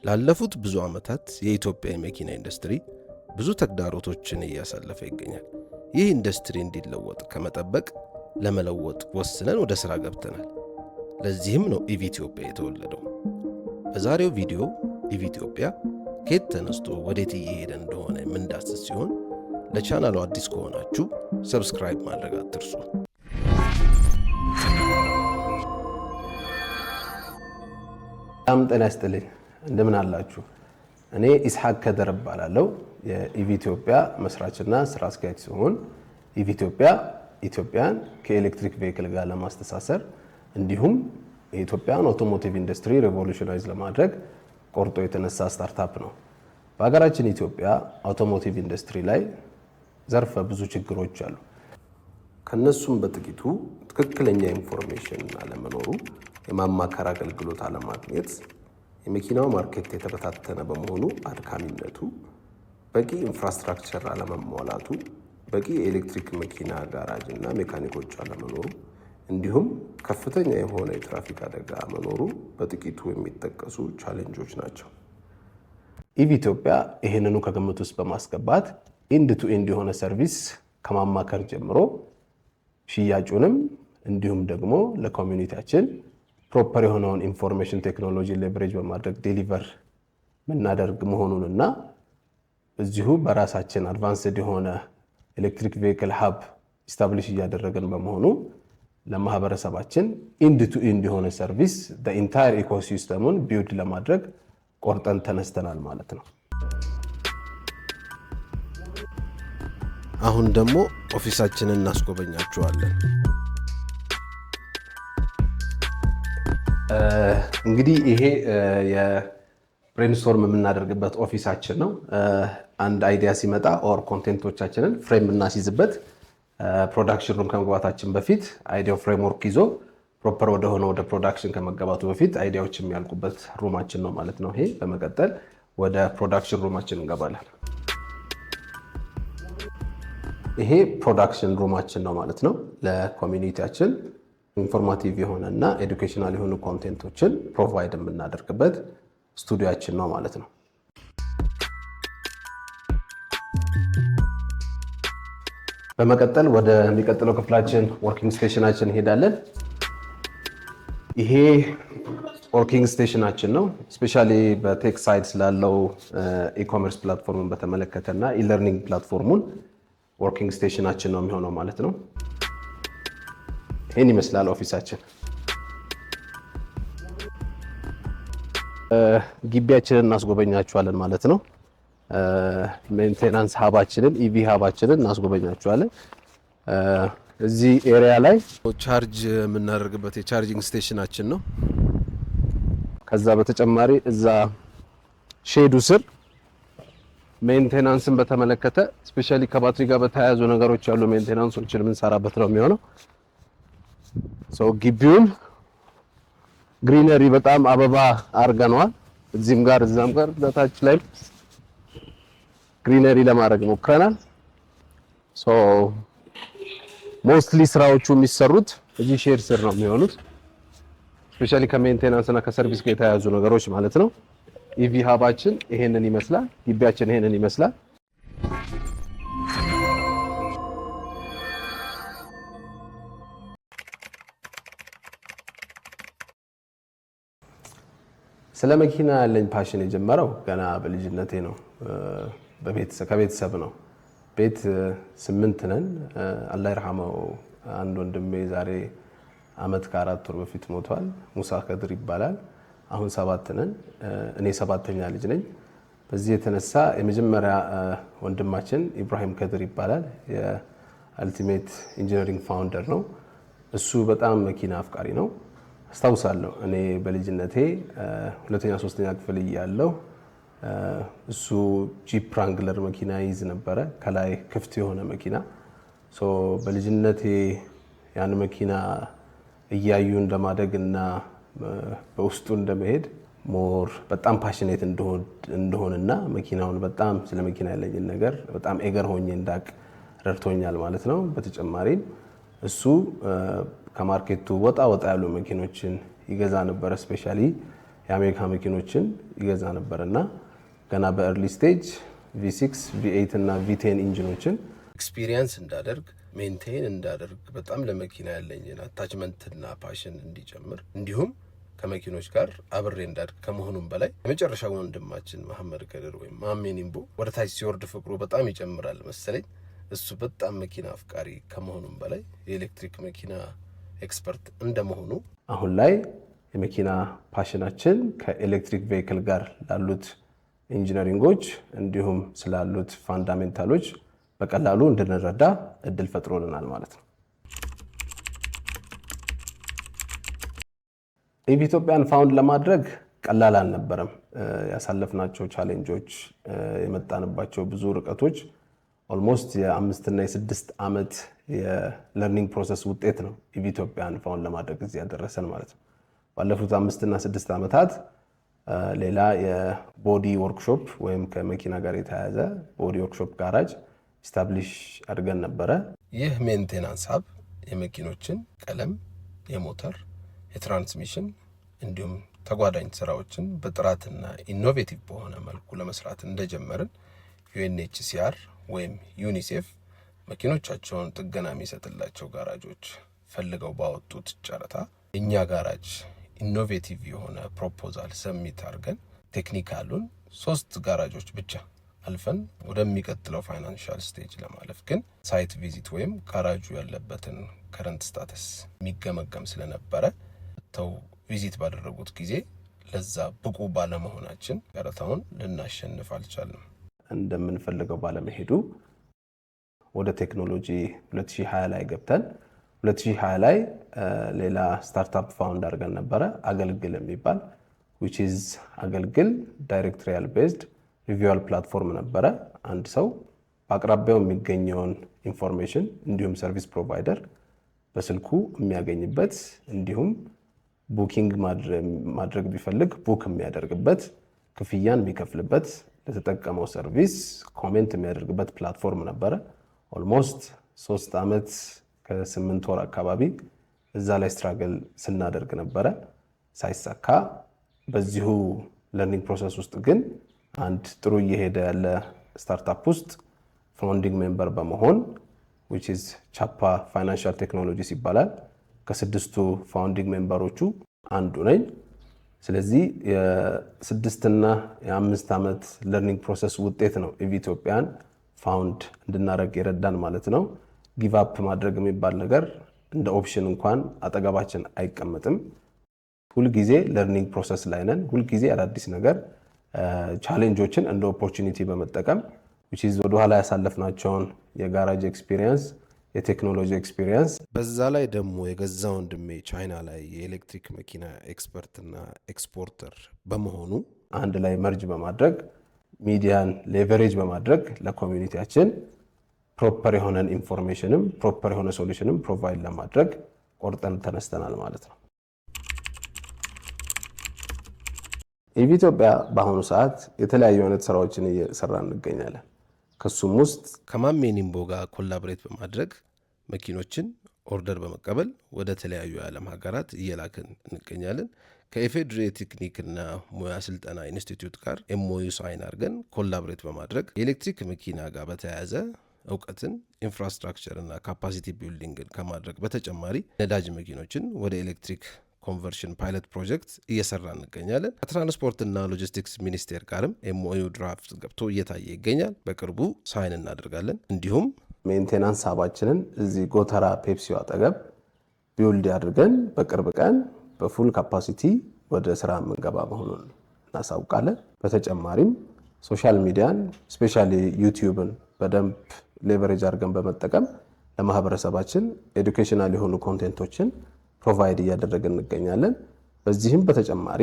ላለፉት ብዙ ዓመታት የኢትዮጵያ የመኪና ኢንዱስትሪ ብዙ ተግዳሮቶችን እያሳለፈ ይገኛል። ይህ ኢንዱስትሪ እንዲለወጥ ከመጠበቅ ለመለወጥ ወስነን ወደ ሥራ ገብተናል። ለዚህም ነው ኢቪኢትዮጵያ የተወለደው። በዛሬው ቪዲዮ ኢቪኢትዮጵያ ከየት ተነስቶ ወዴት እየሄደ እንደሆነ የምንዳስስ ሲሆን ለቻናሉ አዲስ ከሆናችሁ ሰብስክራይብ ማድረግ አትርሱ። ጤና ይስጥልኝ። እንደምን አላችሁ? እኔ ኢስሐቅ ከደር እባላለሁ። የኢቪኢትዮጵያ መስራችና ስራ አስኪያጅ ሲሆን ኢቪኢትዮጵያ ኢትዮጵያን ከኤሌክትሪክ ቬሂክል ጋር ለማስተሳሰር እንዲሁም የኢትዮጵያን አውቶሞቲቭ ኢንዱስትሪ ሪቮሉሽናይዝ ለማድረግ ቆርጦ የተነሳ ስታርታፕ ነው። በሀገራችን ኢትዮጵያ አውቶሞቲቭ ኢንዱስትሪ ላይ ዘርፈ ብዙ ችግሮች አሉ። ከነሱም በጥቂቱ ትክክለኛ ኢንፎርሜሽን አለመኖሩ፣ የማማከር አገልግሎት አለማግኘት፣ የመኪናው ማርኬት የተበታተነ በመሆኑ አድካሚነቱ፣ በቂ ኢንፍራስትራክቸር አለመሟላቱ፣ በቂ የኤሌክትሪክ መኪና ጋራጅ እና ሜካኒኮች አለመኖሩ እንዲሁም ከፍተኛ የሆነ የትራፊክ አደጋ መኖሩ በጥቂቱ የሚጠቀሱ ቻሌንጆች ናቸው። ኢቪኢትዮጵያ ይህንኑ ከግምት ውስጥ በማስገባት ኢንድ ቱ ኢንድ የሆነ ሰርቪስ ከማማከር ጀምሮ ሽያጩንም እንዲሁም ደግሞ ለኮሚኒቲያችን ፕሮፐር የሆነውን ኢንፎርሜሽን ቴክኖሎጂ ሌቨሬጅ በማድረግ ዴሊቨር የምናደርግ መሆኑንና እዚሁ በራሳችን አድቫንስድ የሆነ ኤሌክትሪክ ቬሂክል ሀብ ኢስታብሊሽ እያደረገን በመሆኑ ለማህበረሰባችን ኢንድ ቱ ኢንድ የሆነ ሰርቪስ ኢንታየር ኢኮሲስተሙን ቢውልድ ለማድረግ ቆርጠን ተነስተናል ማለት ነው። አሁን ደግሞ ኦፊሳችንን እናስጎበኛችኋለን። እንግዲህ ይሄ የብሬንስቶርም የምናደርግበት ኦፊሳችን ነው። አንድ አይዲያ ሲመጣ ኦር ኮንቴንቶቻችንን ፍሬም እናስይዝበት ፕሮዳክሽን ሩም ከመግባታችን በፊት አይዲያው ፍሬምወርክ ይዞ ፕሮፐር ወደ ፕሮዳክሽን ከመገባቱ በፊት አይዲያዎች የሚያልቁበት ሩማችን ነው ማለት ነው። ይሄ በመቀጠል ወደ ፕሮዳክሽን ሩማችን እንገባለን። ይሄ ፕሮዳክሽን ሩማችን ነው ማለት ነው። ለኮሚኒቲያችን ኢንፎርማቲቭ የሆነ እና ኤዱኬሽናል የሆኑ ኮንቴንቶችን ፕሮቫይድ የምናደርግበት ስቱዲዮችን ነው ማለት ነው። በመቀጠል ወደ የሚቀጥለው ክፍላችን ወርኪንግ ስቴሽናችን እንሄዳለን። ይሄ ወርኪንግ ስቴሽናችን ነው። ስፔሻሊ በቴክ ሳይድ ስላለው ኢኮመርስ ፕላትፎርሙን በተመለከተ እና ኢለርኒንግ ፕላትፎርሙን ወርኪንግ ስቴሽናችን ነው የሚሆነው ማለት ነው። ይህን ይመስላል ኦፊሳችን። ግቢያችንን እናስጎበኛችኋለን ማለት ነው። ሜንቴናንስ ሀባችንን ኢቪ ሀባችንን እናስጎበኛችኋለን። እዚህ ኤሪያ ላይ ቻርጅ የምናደርግበት የቻርጂንግ ስቴሽናችን ነው። ከዛ በተጨማሪ እዛ ሼዱ ስር ሜንቴናንስን በተመለከተ ስፔሻሊ ከባትሪ ጋር በተያያዙ ነገሮች ያሉ ሜንቴናንሶችን የምንሰራበት ነው የሚሆነው። ግቢውን ግሪነሪ በጣም አበባ አርገነዋል። እዚህም ጋር እዛም ጋር በታች ላይ ግሪነሪ ለማድረግ ሞክረናል። ሞስትሊ ስራዎቹ የሚሰሩት እዚህ ሼድ ስር ነው የሚሆኑት። ስፔሻሊ ከሜንቴናንስ እና ከሰርቪስ ጋር የተያያዙ ነገሮች ማለት ነው። ኢቪ ሀባችን ይሄንን ይመስላል። ግቢያችን ይሄንን ይመስላል። ስለ መኪና ያለኝ ፓሽን የጀመረው ገና በልጅነቴ ነው። ከቤተሰብ ነው። ቤት 8 ነን። አላህ ይርሐመው አንድ ወንድሜ ዛሬ አመት ከ4 ወር በፊት ሞቷል። ሙሳ ከድር ይባላል። አሁን 7 ነን። እኔ 7ኛ ልጅ ነኝ። በዚህ የተነሳ የመጀመሪያ ወንድማችን ኢብራሂም ከድር ይባላል። የአልቲሜት ኢንጂነሪንግ ፋውንደር ነው። እሱ በጣም መኪና አፍቃሪ ነው። አስታውሳለሁ እኔ በልጅነቴ 2ኛ 3ኛ ክፍል እያለሁ እሱ ጂፕ ራንግለር መኪና ይዝ ነበረ፣ ከላይ ክፍት የሆነ መኪና። በልጅነቴ ያን መኪና እያዩ እንደማደግ እና በውስጡ እንደመሄድ ሞር በጣም ፓሽኔት እንደሆንና መኪናውን በጣም ስለ መኪና ያለኝን ነገር በጣም ኤገር ሆኜ እንዳቅ ረድቶኛል ማለት ነው። በተጨማሪም እሱ ከማርኬቱ ወጣ ያሉ መኪኖችን ይገዛ ነበር። ስፔሻሊ የአሜሪካ መኪኖችን ይገዛ ነበርና ገና በኤርሊ ስቴጅ V6 V8 እና V10 ኢንጂኖችን ኤክስፒሪየንስ እንዳደርግ ሜንቴን እንዳደርግ በጣም ለመኪና ያለኝን አታችመንትና ፓሽን እንዲጨምር እንዲሁም ከመኪኖች ጋር አብሬ እንዳድግ ከመሆኑም በላይ የመጨረሻው ወንድማችን መሐመድ ከድር ወይም ማሜኒምቦ ወደ ታች ሲወርድ ፍቅሩ በጣም ይጨምራል መሰለኝ። እሱ በጣም መኪና አፍቃሪ ከመሆኑም በላይ የኤሌክትሪክ መኪና ኤክስፐርት እንደመሆኑ አሁን ላይ የመኪና ፓሽናችን ከኤሌክትሪክ ቬሂክል ጋር ላሉት ኢንጂነሪንጎች እንዲሁም ስላሉት ፋንዳሜንታሎች በቀላሉ እንድንረዳ እድል ፈጥሮልናል ማለት ነው። ኢትዮጵያን ፋውንድ ለማድረግ ቀላል አልነበረም። ያሳለፍናቸው ቻሌንጆች፣ የመጣንባቸው ብዙ ርቀቶች ኦልሞስት የ5 እና የ6 ዓመት የለርኒንግ ፕሮሰስ ውጤት ነው ኢትዮጵያን ፋውንድ ለማድረግ እዚህ ያደረሰን ማለት ነው። ባለፉት 5 እና 6 ዓመታት ሌላ የቦዲ ወርክሾፕ ወይም ከመኪና ጋር የተያያዘ ቦዲ ወርክሾፕ ጋራጅ ስታብሊሽ አድርገን ነበረ። ይህ ሜንቴናንስ ሀብ የመኪኖችን ቀለም፣ የሞተር፣ የትራንስሚሽን እንዲሁም ተጓዳኝ ስራዎችን በጥራትና ኢኖቬቲቭ በሆነ መልኩ ለመስራት እንደጀመርን UNHCR ወይም ዩኒሴፍ መኪኖቻቸውን ጥገና የሚሰጥላቸው ጋራጆች ፈልገው ባወጡት ጨረታ እኛ ጋራጅ ኢኖቬቲቭ የሆነ ፕሮፖዛል ሰሚት አድርገን ቴክኒካሉን 3 ጋራጆች ብቻ አልፈን ወደሚቀጥለው ፋይናንሻል ስቴጅ ለማለፍ ግን ሳይት ቪዚት ወይም ጋራጁ ያለበትን ከረንት ስታተስ የሚገመገም ስለነበረ ተው ቪዚት ባደረጉት ጊዜ ለዛ ብቁ ባለመሆናችን ጨረታውን ልናሸንፍ አልቻልንም። እንደምንፈልገው ባለመሄዱ ወደ ቴክኖሎጂ 2020 ላይ ገብተን 2020 ላይ ሌላ ስታርታፕ ፋውንድ አድርገን ነበረ፣ አገልግል የሚባል which is አገልግል ዳይሬክቶሪያል ቤዝድ ሪቪዋል ፕላትፎርም ነበረ። አንድ ሰው በአቅራቢያው የሚገኘውን ኢንፎርሜሽን እንዲሁም ሰርቪስ ፕሮቫይደር በስልኩ የሚያገኝበት እንዲሁም ቡኪንግ ማድረግ ቢፈልግ ቡክ የሚያደርግበት፣ ክፍያን የሚከፍልበት፣ ለተጠቀመው ሰርቪስ ኮሜንት የሚያደርግበት ፕላትፎርም ነበረ። ኦልሞስት 3 ዓመት ከ8 ወር አካባቢ እዛ ላይ ስትራግል ስናደርግ ነበረ፣ ሳይሳካ። በዚሁ ለርኒንግ ፕሮሰስ ውስጥ ግን አንድ ጥሩ እየሄደ ያለ ስታርታፕ ውስጥ ፋውንዲንግ ሜምበር በመሆን which is ቻፓ ፋይናንሻል ቴክኖሎጂስ ይባላል። ከ6ቱ ፋውንዲንግ ሜምበሮቹ አንዱ ነኝ። ስለዚህ የ6 እና የ5 ዓመት ለርኒንግ ፕሮሰስ ውጤት ነው ኢትዮጵያን ፋውንድ እንድናደርግ የረዳን ማለት ነው። ጊቭ አፕ ማድረግ የሚባል ነገር እንደ ኦፕሽን እንኳን አጠገባችን አይቀመጥም። ሁልጊዜ ለርኒንግ ፕሮሰስ ላይ ነን። ሁልጊዜ አዳዲስ ነገር ቻሌንጆችን እንደ ኦፖርቹኒቲ በመጠቀም which is ወደ ኋላ ያሳለፍናቸውን የጋራጅ ኤክስፒሪየንስ፣ የቴክኖሎጂ ኤክስፒሪየንስ በዛ ላይ ደግሞ የገዛ ወንድሜ ቻይና ላይ የኤሌክትሪክ መኪና ኤክስፐርትና ኤክስፖርተር በመሆኑ አንድ ላይ መርጅ በማድረግ ሚዲያን ሌቨሬጅ በማድረግ ለኮሚኒቲያችን ፕሮፐር የሆነን ኢንፎርሜሽንም ፕሮፐር የሆነ ሶሉሽንም ፕሮቫይድ ለማድረግ ቆርጠን ተነስተናል ማለት ነው። ኢትዮጵያ በአሁኑ ሰዓት የተለያዩ አይነት ስራዎችን እየሰራ እንገኛለን። ከሱም ውስጥ ከማሜኒምቦ ጋር ኮላቦሬት በማድረግ መኪኖችን ኦርደር በመቀበል ወደ ተለያዩ የዓለም ሀገራት እየላክን እንገኛለን። ከኢፌዴሪ ቴክኒክና ሙያ ስልጠና ኢንስቲትዩት ጋር ኤምኦዩ ሳይን አድርገን ኮላቦሬት በማድረግ የኤሌክትሪክ መኪና ጋር በተያያዘ እውቀትን፣ ኢንፍራስትራክቸር እና ካፓሲቲ ቢልዲንግን ከማድረግ በተጨማሪ ነዳጅ መኪኖችን ወደ ኤሌክትሪክ ኮንቨርሽን ፓይለት ፕሮጀክት እየሰራ እንገኛለን። ከትራንስፖርትና ሎጂስቲክስ ሚኒስቴር ጋርም ኤምኦዩ ድራፍት ገብቶ እየታየ ይገኛል። በቅርቡ ሳይን እናደርጋለን። እንዲሁም ሜንቴናንስ ሀባችንን እዚህ ጎተራ ፔፕሲዮ አጠገብ ቢውልድ አድርገን በቅርብ ቀን በፉል ካፓሲቲ ወደ ስራ የምንገባ መሆኑን እናሳውቃለን። በተጨማሪም ሶሻል ሚዲያን ስፔሻሊ ዩቲዩብን በደንብ ሌቨሬጅ አድርገን በመጠቀም ለማህበረሰባችን ኤዱኬሽናል የሆኑ ኮንቴንቶችን ፕሮቫይድ እያደረግን እንገኛለን። በዚህም በተጨማሪ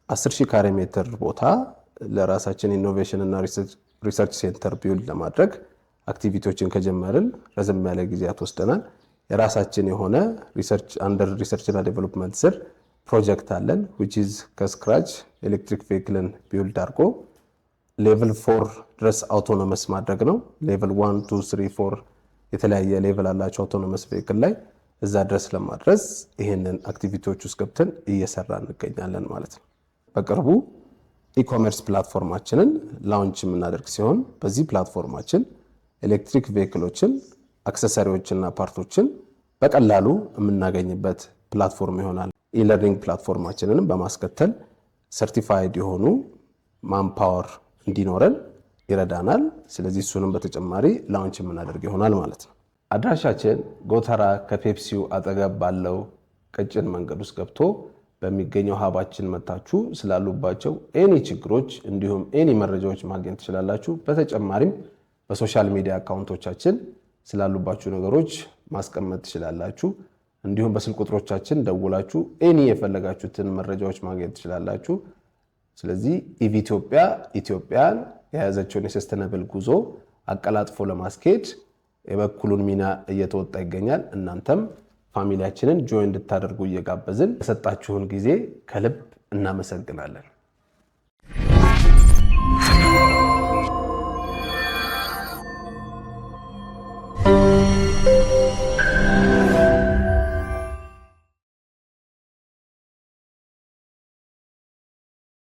10,000 ካሬ ሜትር ቦታ ለራሳችን ኢኖቬሽን እና ሪሰርች ሴንተር ቢውልድ ለማድረግ አክቲቪቲዎችን ከጀመርን ረዘም ያለ ጊዜያት ወስደናል። የራሳችን የሆነ አንደር ሪሰርች እና ዴቨሎፕመንት ስር ፕሮጀክት አለን which is ከስክራች ኤሌክትሪክ ቬሂክልን ቢውልድ አድርጎ ሌቭል 4 ድረስ አውቶኖመስ ማድረግ ነው። ሌቭል 1 2 3 4 የተለያየ ሌቭል አላቸው አውቶኖመስ ቬሂክል ላይ እዛ ድረስ ለማድረስ ይሄንን አክቲቪቲዎች ውስጥ ገብተን እየሰራ እንገኛለን ማለት ነው። በቅርቡ ኢኮሜርስ ፕላትፎርማችንን ላውንች የምናደርግ ሲሆን በዚህ ፕላትፎርማችን ኤሌክትሪክ ቬሂክሎችን፣ አክሰሰሪዎችና ፓርቶችን በቀላሉ የምናገኝበት ፕላትፎርም ይሆናል። ኢለርኒንግ ፕላትፎርማችንንም በማስከተል ሰርቲፋይድ የሆኑ ማንፓወር እንዲኖረን ይረዳናል። ስለዚህ እሱንም በተጨማሪ ላውንች የምናደርግ ይሆናል ማለት ነው። አድራሻችን ጎተራ ከፔፕሲው አጠገብ ባለው ቀጭን መንገድ ውስጥ ገብቶ በሚገኘው ሀባችን መታችሁ ስላሉባቸው ኤኒ ችግሮች እንዲሁም ኤኒ መረጃዎች ማግኘት ትችላላችሁ። በተጨማሪም በሶሻል ሚዲያ አካውንቶቻችን ስላሉባችሁ ነገሮች ማስቀመጥ ትችላላችሁ። እንዲሁም በስልክ ቁጥሮቻችን ደውላችሁ ኤኒ የፈለጋችሁትን መረጃዎች ማግኘት ትችላላችሁ። ስለዚህ ኢቪኢትዮጵያ ኢትዮጵያን የያዘችውን የሰስተነብል ጉዞ አቀላጥፎ ለማስኬድ የበኩሉን ሚና እየተወጣ ይገኛል። እናንተም ፋሚሊያችንን ጆይን እንድታደርጉ እየጋበዝን የሰጣችሁን ጊዜ ከልብ እናመሰግናለን።